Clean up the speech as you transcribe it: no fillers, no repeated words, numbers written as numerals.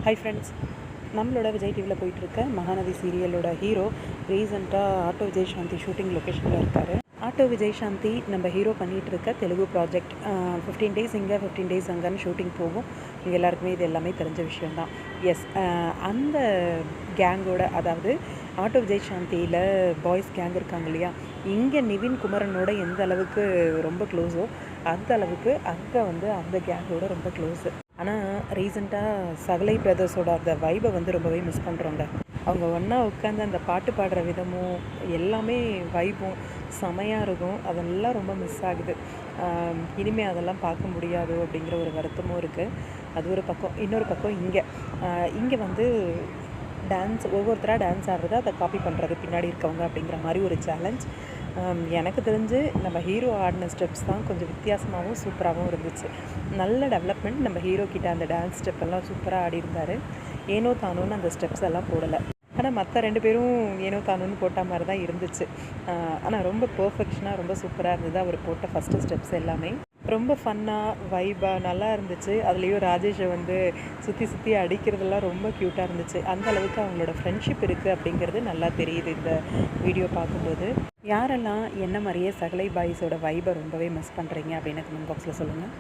Hi friends, நம்மளோட விஜய் டிவியில் போயிட்டுருக்க மகாநதி சீரியலோட ஹீரோ ரீசெண்டாக ஆட்டோ விஜய் சாந்தி ஷூட்டிங் லொக்கேஷனில் இருக்கார். ஆட்டோ விஜய் சாந்தி நம்ம ஹீரோ பண்ணிகிட்டு இருக்க தெலுங்கு ப்ராஜெக்ட் 15 டேஸ் இங்கே 15 டேஸ் அங்கேன்னு ஷூட்டிங் போகும். இங்கே எல்லாருக்குமே இது எல்லாமே தெரிஞ்ச விஷயந்தான். எஸ், அந்த கேங்கோட, அதாவது ஆட்டோ விஜய் சாந்தியில் பாய்ஸ் கேங் இருக்காங்க இல்லையா, இங்கே நிவின் குமரனோட எந்த அளவுக்கு ரொம்ப க்ளோஸோ அந்த அளவுக்கு அங்கே அந்த கேங்கோட ரொம்ப க்ளோஸு. ஆனால் ரீசெண்டாக சகலை பிரதர்ஸோட அந்த வைபை ரொம்பவே மிஸ் பண்ணுறோங்க. அவங்க ஒன்றா உட்காந்து அந்த பாட்டு பாடுற விதமும் எல்லாமே வைபும் செமையாக இருக்கும். அதெல்லாம் ரொம்ப மிஸ் ஆகுது. இனிமேல் அதெல்லாம் பார்க்க முடியாதோ அப்படிங்கிற ஒரு வருத்தமும் இருக்குது. அது ஒரு பக்கம். இன்னொரு பக்கம் இங்கே டான்ஸ், ஒவ்வொருத்தராக டான்ஸ் ஆடுறது, அதை காப்பி பண்ணுறது பின்னாடி இருக்கவங்க அப்படிங்கிற மாதிரி ஒரு சேலஞ்ச். எனக்கு தெரிஞ்சு நம்ம ஹீரோ ஆடின ஸ்டெப்ஸ் தான் கொஞ்சம் வித்தியாசமாகவும் சூப்பராகவும் இருந்துச்சு. நல்ல டெவலப்மெண்ட். நம்ம ஹீரோ கிட்ட அந்த டான்ஸ் ஸ்டெப்பெல்லாம் சூப்பராக ஆடிருந்தார். ஏனோ தானோன்னு அந்த ஸ்டெப்ஸ் எல்லாம் போடலை. ஆனால் மற்ற 2 பேரும் ஏனோ தானோன்னு போட்ட மாதிரி தான் இருந்துச்சு. ஆனால் ரொம்ப பர்ஃபெக்ஷனாக ரொம்ப சூப்பராக இருந்தது அவர் போட்ட ஃபஸ்ட்டு ஸ்டெப்ஸ் எல்லாமே. ரொம்ப ஃபன்னாக வைபாக நல்லா இருந்துச்சு. அதுலேயும் ராஜேஷை சுற்றி சுற்றி அடிக்கிறதெல்லாம் ரொம்ப க்யூட்டாக இருந்துச்சு. அந்த அளவுக்கு அவங்களோட ஃப்ரெண்ட்ஷிப் இருக்குது அப்படிங்கிறது நல்லா தெரியுது இந்த வீடியோ பார்க்கும்போது. யாரெல்லாம் என்ன மாதிரியே சகலை பாய்ஸோட வைபை ரொம்பவே மிஸ் பண்ணுறீங்க அப்படின்னு கமெண்ட் பாக்ஸில் சொல்லுங்கள்.